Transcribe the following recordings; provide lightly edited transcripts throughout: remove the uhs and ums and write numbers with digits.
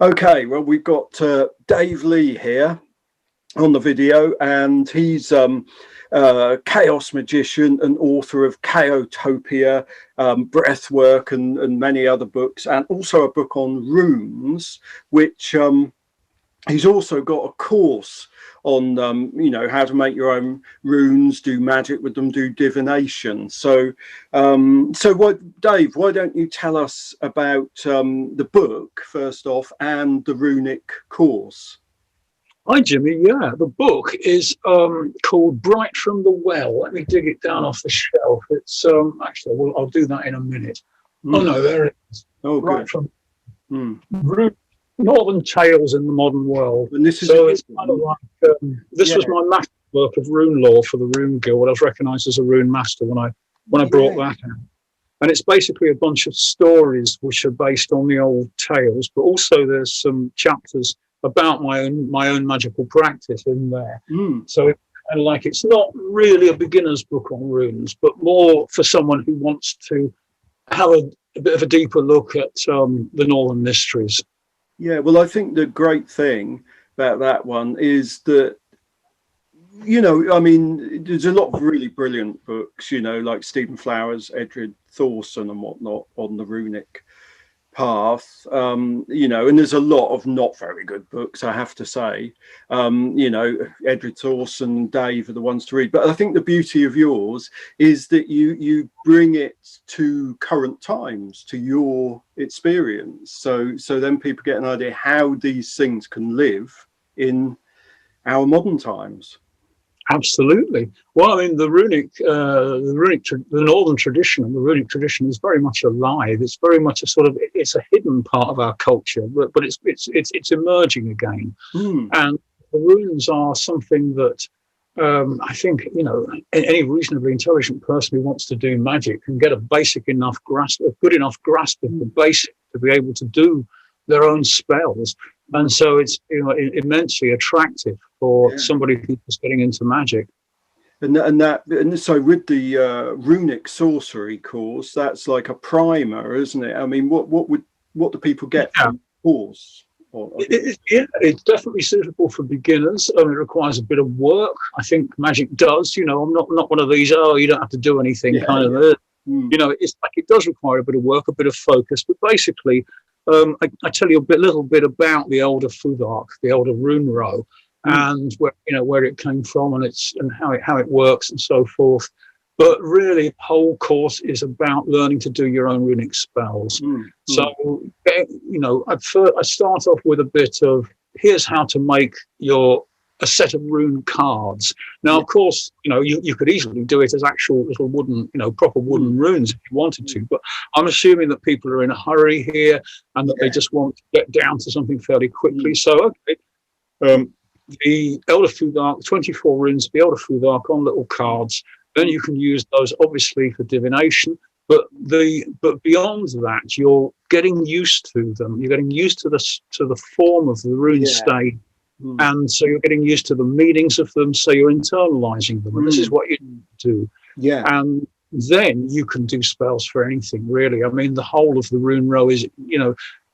Okay, well, we've got Dave Lee here on the video, and he's chaos magician and author of Chaotopia, Breathwork, and many other books, and also a book on runes, which he's also got a course on, how to make your own runes, do magic with them, do divination. So, Dave, why don't you tell us about the book first off and the Runic course? Hi, Jimmy. Yeah, the book is called Bright from the Well. Let me dig it down off the shelf. It's actually, well, I'll do that in a minute. Oh no, there it is. Oh, Bright good. from Northern Tales in the Modern World. And this is it's kind of like this was my master work of rune lore for the Rune Guild. I was recognised as a rune master when I brought that out. And it's basically a bunch of stories which are based on the old tales, but also there's some chapters about my own magical practice in there. So it's not really a beginner's book on runes, but more for someone who wants to have a bit of a deeper look at the Northern mysteries. Yeah, well, I think the great thing about that one is that, there's a lot of really brilliant books, like Stephen Flowers, Edred Thorson and whatnot on the Runic path, and there's a lot of not very good books, I have to say. Edred Thorson and Dave are the ones to read, but I think the beauty of yours is that you bring it to current times, to your experience, so then people get an idea how these things can live in our modern times. Absolutely. Well, I mean, the Northern tradition and the Runic tradition is very much alive. It's very much it's a hidden part of our culture, but it's emerging again. And the runes are something that I think any reasonably intelligent person who wants to do magic can get a good enough grasp of the basic to be able to do their own spells. And so it's immensely attractive for somebody who's just getting into magic. And so with the Runic Sorcery course, that's like a primer, isn't it? I mean, what do people get from the course? It's definitely suitable for beginners. It requires a bit of work. I think magic does. I'm not one of these, you don't have to do anything It's like it does require a bit of work, a bit of focus, but basically I tell you a little bit about the Elder Futhark, the Elder Rune Row, and where it came from and how it works and so forth. But really, the whole course is about learning to do your own runic spells. So I start off with a bit of here's how to make a set of rune cards. Now, of course, you could easily do it as actual little wooden, proper wooden runes if you wanted to. But I'm assuming that people are in a hurry here and that they just want to get down to something fairly quickly. So, the Elder Futhark, 24 runes, the Elder Futhark on little cards. Then you can use those obviously for divination. But beyond that, you're getting used to them. You're getting used to the form of the rune state. And so you're getting used to the meanings of them, so you're internalizing them, and this is what you do. And then you can do spells for anything, really. I mean, the whole of the Rune Row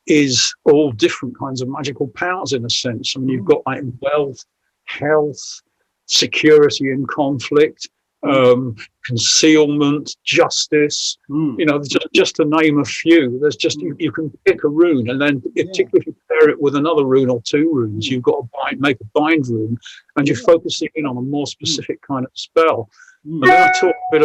is all different kinds of magical powers, in a sense. I mean, you've got like wealth, health, security in conflict, concealment, justice, just to name a few. There's just you can pick a rune, and then particularly if you pair it with another rune or two runes, you've got to make a bind rune, and you're focusing in on a more specific kind of spell. And then I talk a bit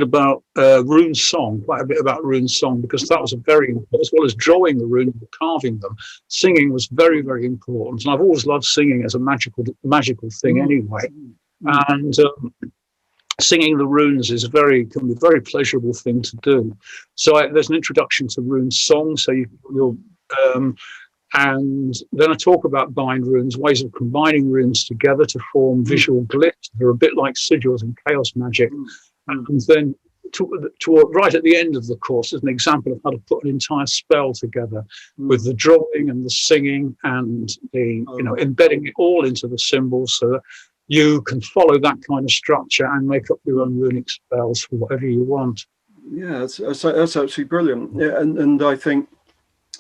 about rune song, quite a bit about rune song, because that was as well as drawing the runes and carving them, singing was very, very important. And I've always loved singing as a magical thing anyway. And singing the runes can be a very pleasurable thing to do. So there's an introduction to rune song. So and then I talk about bind runes, ways of combining runes together to form visual glyphs. They're a bit like sigils in chaos magic. And then right at the end of the course is an example of how to put an entire spell together with the drawing and the singing and the embedding it all into the symbols so that you can follow that kind of structure and make up your own runic spells for whatever you want. Yeah, that's absolutely brilliant. Yeah, and I think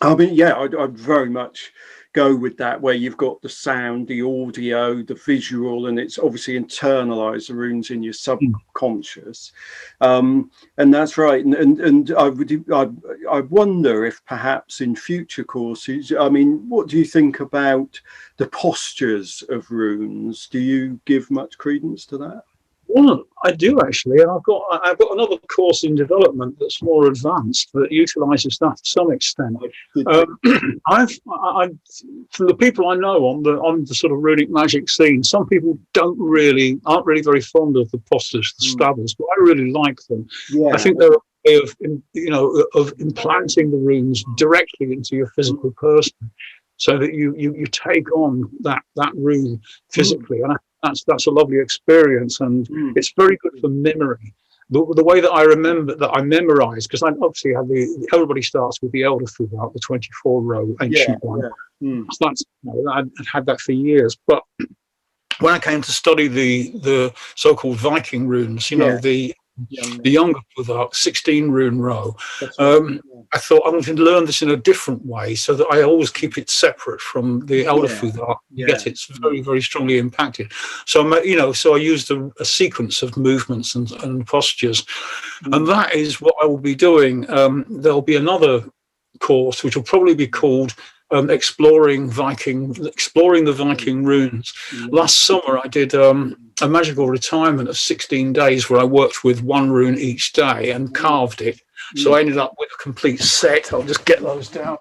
I mean, yeah, I'd very much go with that, where you've got the sound, the audio, the visual, and it's obviously internalized the runes in your subconscious. And that's right. And I wonder if perhaps in future courses, I mean, what do you think about the postures of runes? Do you give much credence to that? Well, I do actually, and I've got another course in development that's more advanced that utilises that to some extent. I've from the people I know on the sort of runic magic scene, some people aren't really very fond of the postures, the stabbers, but I really like them. Yeah. I think they're a way of of implanting the runes directly into your physical person, so that you take on that rune physically, and that's a lovely experience, and it's very good for memory. The way that I remember, that I memorise, because I obviously had everybody starts with the Elder Fuvat, the 24 row ancient one. So that's, I'd had that for years. But when I came to study the so-called Viking runes, the younger Fuvat, 16 rune row, I thought I'm going to learn this in a different way, so that I always keep it separate from the Elder Fuvat. You get it's very, very strongly impacted. So so I used a sequence of movements and postures, and that is what I will be doing. There'll be another course which will probably be called exploring the Viking runes. Last summer I did a magical retirement of 16 days where I worked with one rune each day and carved it. So I ended up with a complete set. I'll just get those down,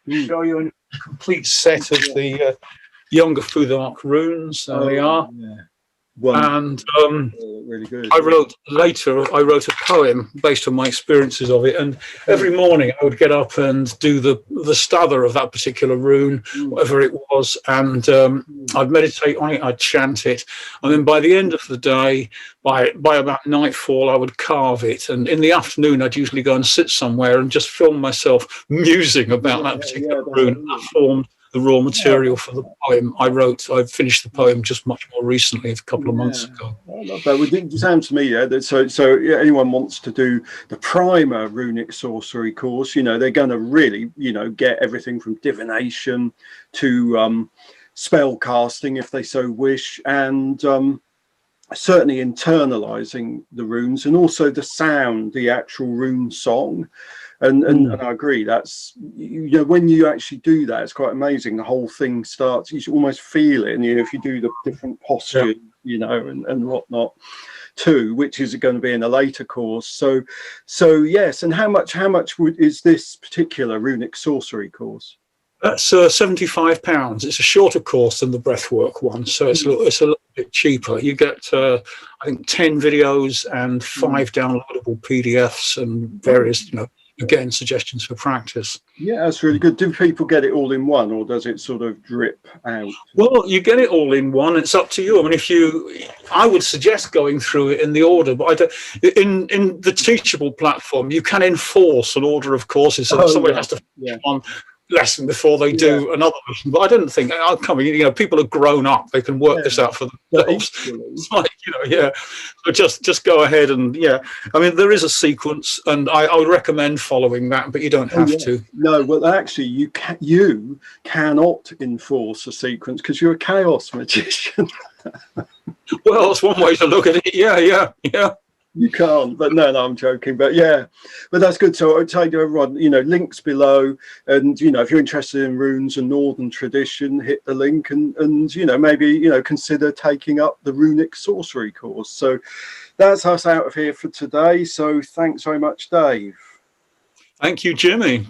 show you a complete set of the younger Fuvat runes. There they are. And really good. I wrote a poem based on my experiences of it, and every morning I would get up and do the stather of that particular rune, whatever it was, and I'd meditate on it, I'd chant it, and then by the end of the day, by about nightfall, I would carve it, and in the afternoon I'd usually go and sit somewhere and just film myself musing about that particular rune. That formed the raw material for the poem I wrote. I finished the poem just much more recently, a couple of months ago. I love that. It sounds to me, that so anyone wants to do the primer runic sorcery course, they're going to really, get everything from divination to spell casting if they so wish, and certainly internalizing the runes, and also the sound, the actual rune song. And I agree, that's, when you actually do that, it's quite amazing. The whole thing starts, you should almost feel it, and if you do the different postures, and whatnot too, which is going to be in a later course. So yes. And how much is this particular runic sorcery course? That's £75. It's a shorter course than the breathwork one, so it's a little bit cheaper. You get, I think, 10 videos and 5 downloadable PDFs and various, again, suggestions for practice. Yeah, that's really good. Do people get it all in one, or does it sort of drip out? Well, you get it all in one. It's up to you. I mean, I would suggest going through it in the order, but in the Teachable platform, you can enforce an order of courses, so somebody has to finish one lesson before they do another lesson. But I don't think, people are grown up, they can work this out for themselves. It's like, so just go ahead and I mean, there is a sequence, and I would recommend following that, but you don't have to. No, well, actually you cannot enforce a sequence because you're a chaos magician. Well, that's one way to look at it. Yeah. You can't, but no, I'm joking. But that's good. So I'll tell you, everyone, links below, and if you're interested in runes and northern tradition, hit the link, and maybe consider taking up the runic sorcery course. So that's us out of here for today. So thanks very much, Dave. Thank you, Jimmy.